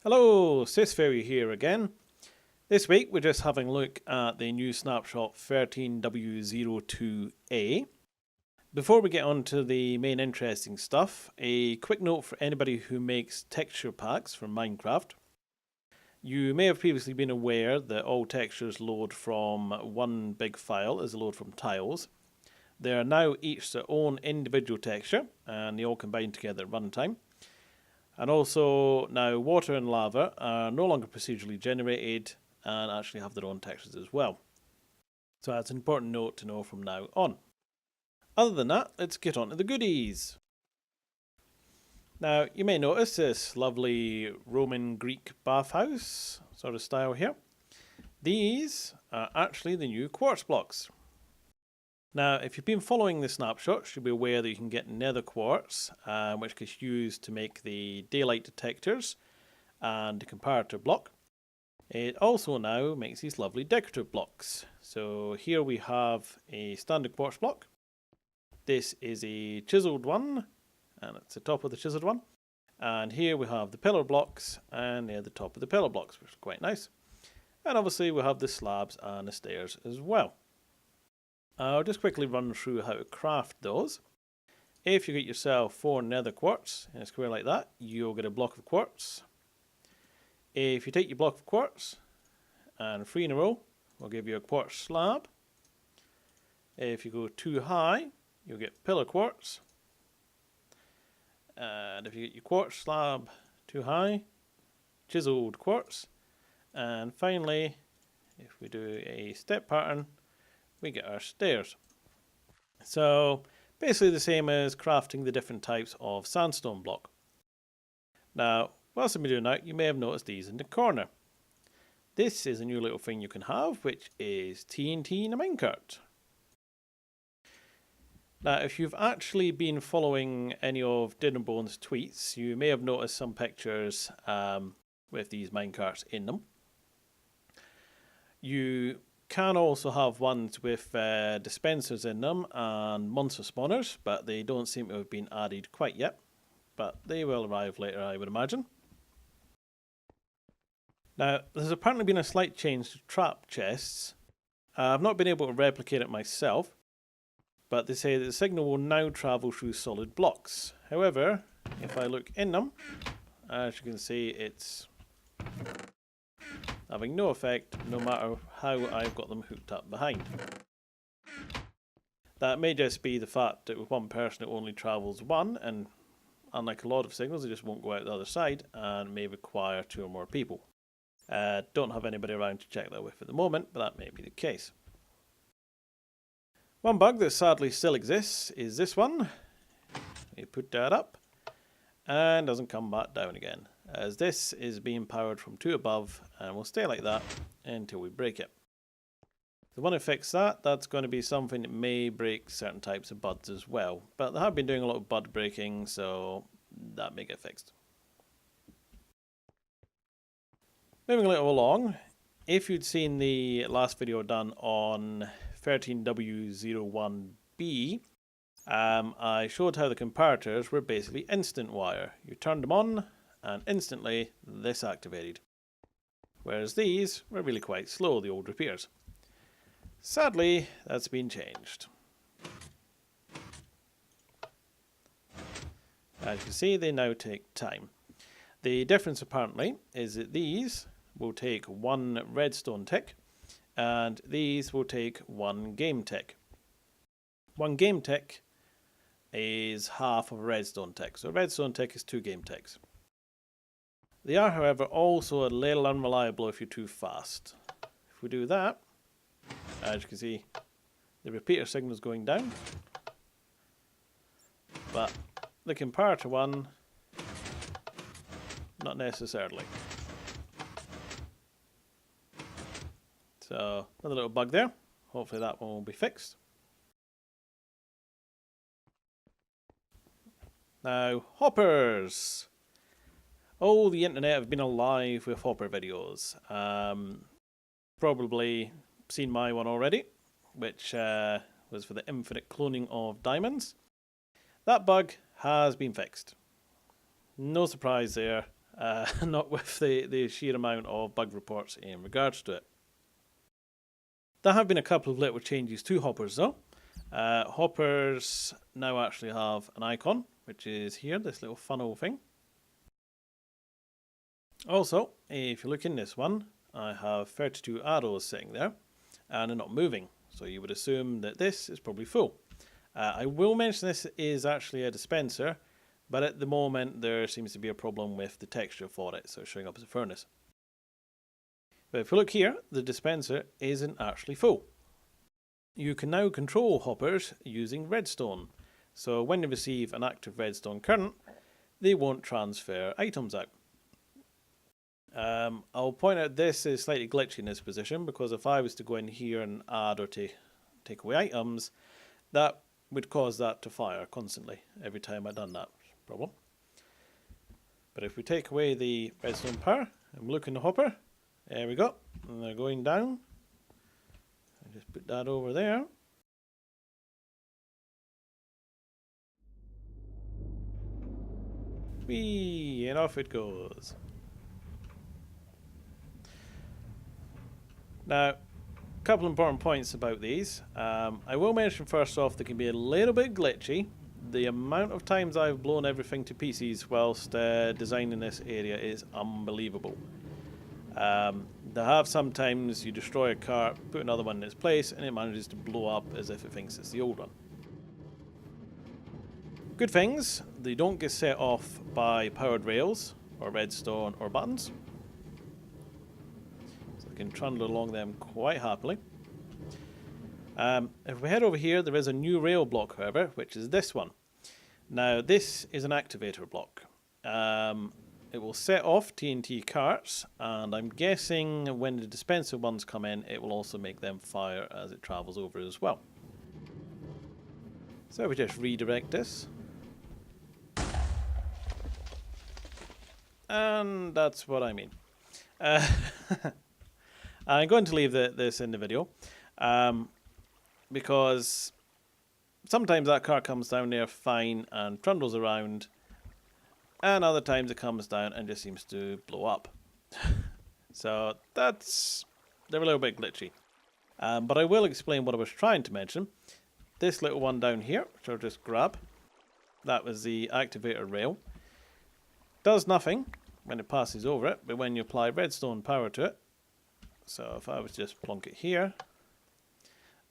Hello, sysfailure here again. This week we're just having a look at the new Snapshot 13w02a. Before we get on to the main interesting stuff, a quick note for anybody who makes texture packs for Minecraft. You may have previously been aware that all textures load from one big file as they load from tiles. They are now each their own individual texture and they all combine together at runtime. And also now water and lava are no longer procedurally generated and actually have their own textures as well. So that's an important note to know from now on. Other than that, let's get on to the goodies. Now you may notice this lovely Roman Greek bathhouse sort of style here. These are actually the new quartz blocks. Now, if you've been following the snapshots, you'll be aware that you can get nether quartz, which is used to make the daylight detectors and the comparator block. It also now makes these lovely decorative blocks. So here we have a standard quartz block. This is a chiseled one, and it's the top of the chiseled one. And here we have the pillar blocks, and they're the top of the pillar blocks, which is quite nice. And obviously we have the slabs and the stairs as well. I'll just quickly run through how to craft those. If you get yourself 4 nether quartz in a square like that, you'll get a block of quartz. If you take your block of quartz and 3 in a row, we'll give you a quartz slab. If you go too high, you'll get pillar quartz. And if you get your quartz slab too high, chiseled quartz. And finally, if we do a step pattern, we get our stairs. So basically the same as crafting the different types of sandstone block. Now, whilst I've been doing that, you may have noticed these in the corner. This is a new little thing you can have, which is TNT in a minecart. Now, if you've actually been following any of Dinnerbone's tweets, you may have noticed some pictures with these minecarts in them. You can also have ones with dispensers in them and monster spawners, but they don't seem to have been added quite yet. But they will arrive later, I would imagine. Now, there's apparently been a slight change to trap chests. I've not been able to replicate it myself, but they say that the signal will now travel through solid blocks. However, if I look in them, as you can see, it's having no effect no matter how I've got them hooked up behind. That may just be the fact that with one person it only travels one, and unlike a lot of signals, it just won't go out the other side and may require 2 or more people. Don't have anybody around to check that with at the moment, but that may be the case. One bug that sadly still exists is this one. You put that up and doesn't come back down again, as this is being powered from 2 above and will stay like that until we break it. If they want to fix that, that's going to be something that may break certain types of buds as well, but they have been doing a lot of bud breaking, so that may get fixed. Moving a little along, if you'd seen the last video done on 13w01b, I showed how the comparators were basically instant wire. You turned them on and instantly this activated. Whereas these were really quite slow, the old repeaters. Sadly, that's been changed. As you can see, they now take time. The difference apparently is that these will take 1 redstone tick and these will take 1 game tick. 1 game tick is half of a redstone tick, so a redstone tick is 2 game ticks. They are, however, also a little unreliable if you're too fast. If we do that, as you can see, the repeater signal is going down, but the comparator one, not necessarily. So, another little bug there. Hopefully that one will be fixed. Now, hoppers. Oh, the internet have been alive with hopper videos. Probably seen my one already, which was for the infinite cloning of diamonds. That bug has been fixed. No surprise there. not with the sheer amount of bug reports in regards to it. There have been a couple of little changes to hoppers though. Hoppers now actually have an icon, which is here, this little funnel thing. Also, if you look in this one, I have 32 arrows sitting there, and they're not moving. So you would assume that this is probably full. I will mention this is actually a dispenser, but at the moment there seems to be a problem with the texture for it, so it's showing up as a furnace. But if you look here, the dispenser isn't actually full. You can now control hoppers using redstone. So when you receive an active redstone current, they won't transfer items out. I'll point out this is slightly glitchy in this position, because if I was to go in here and add or take away items, that would cause that to fire constantly every time I've done that. Problem. But if we take away the redstone power and look in the hopper, there we go, and they're going down. I just put that over there. Whee, and off it goes. Now, a couple important points about these. I will mention first off, they can be a little bit glitchy. The amount of times I've blown everything to pieces whilst designing this area is unbelievable. There have sometimes you destroy a cart, put another one in its place, and it manages to blow up as if it thinks it's the old one. Good things, they don't get set off by powered rails, or redstone, or buttons. So I can trundle along them quite happily. If we head over here, there is a new rail block, however, which is this one. Now, this is an activator block. It will set off TNT carts, and I'm guessing when the dispenser ones come in, it will also make them fire as it travels over as well. So we just redirect this. And that's what I mean. I'm going to leave this in the video. Because sometimes that car comes down there fine and trundles around, and other times it comes down and just seems to blow up. So they're a little bit glitchy. But I will explain what I was trying to mention. This little one down here, which I'll just grab, that was the activator rail. Does nothing when it passes over it, but when you apply redstone power to it, so if I was just plonk it here,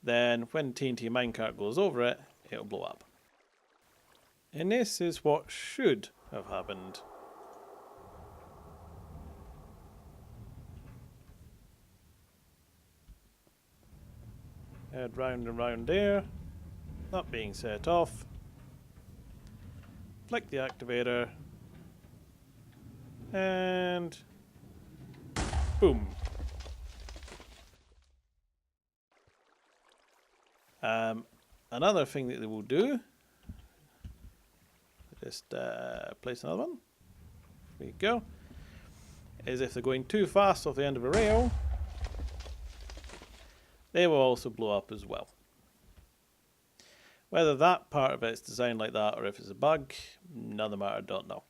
then when TNT minecart goes over it, it'll blow up. And this is what should have happened. Head round and round there, not being set off. Flick the activator, and boom. Another thing that they will do, just place another one, there you go, is if they're going too fast off the end of a rail, they will also blow up as well. Whether that part of it is designed like that or if it's a bug, another matter, don't know.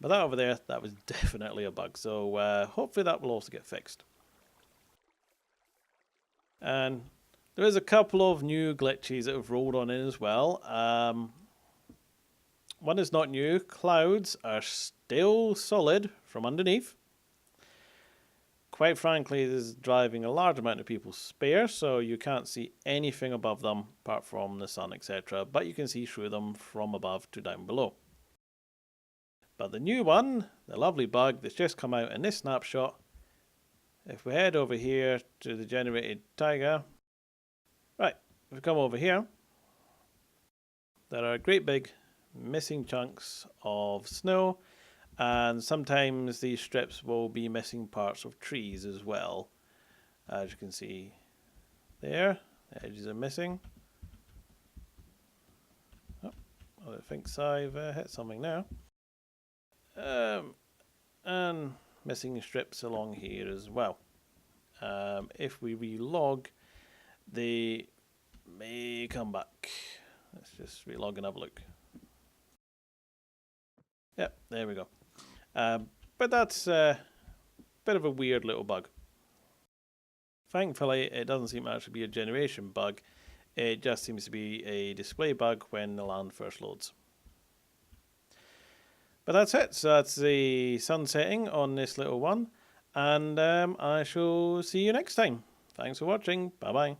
But that over there, that was definitely a bug, so hopefully that will also get fixed. And there is a couple of new glitches that have rolled on in as well. One is not new. Clouds are still solid from underneath. Quite frankly, this is driving a large amount of people spare, so you can't see anything above them apart from the sun, etc. But you can see through them from above to down below. But the new one, the lovely bug that's just come out in this snapshot, if we head over here to the generated taiga, right, if we come over here, there are great big missing chunks of snow, and sometimes these strips will be missing parts of trees as well. As you can see there, the edges are missing. Oh, I think I've hit something now. And missing strips along here as well. If we relog, they may come back. Let's just relog and have a look. Yep, there we go. But that's a bit of a weird little bug. Thankfully, it doesn't seem to actually be a generation bug. It just seems to be a display bug when the land first loads. But that's it. So that's the sun setting on this little one. And I shall see you next time. Thanks for watching. Bye-bye.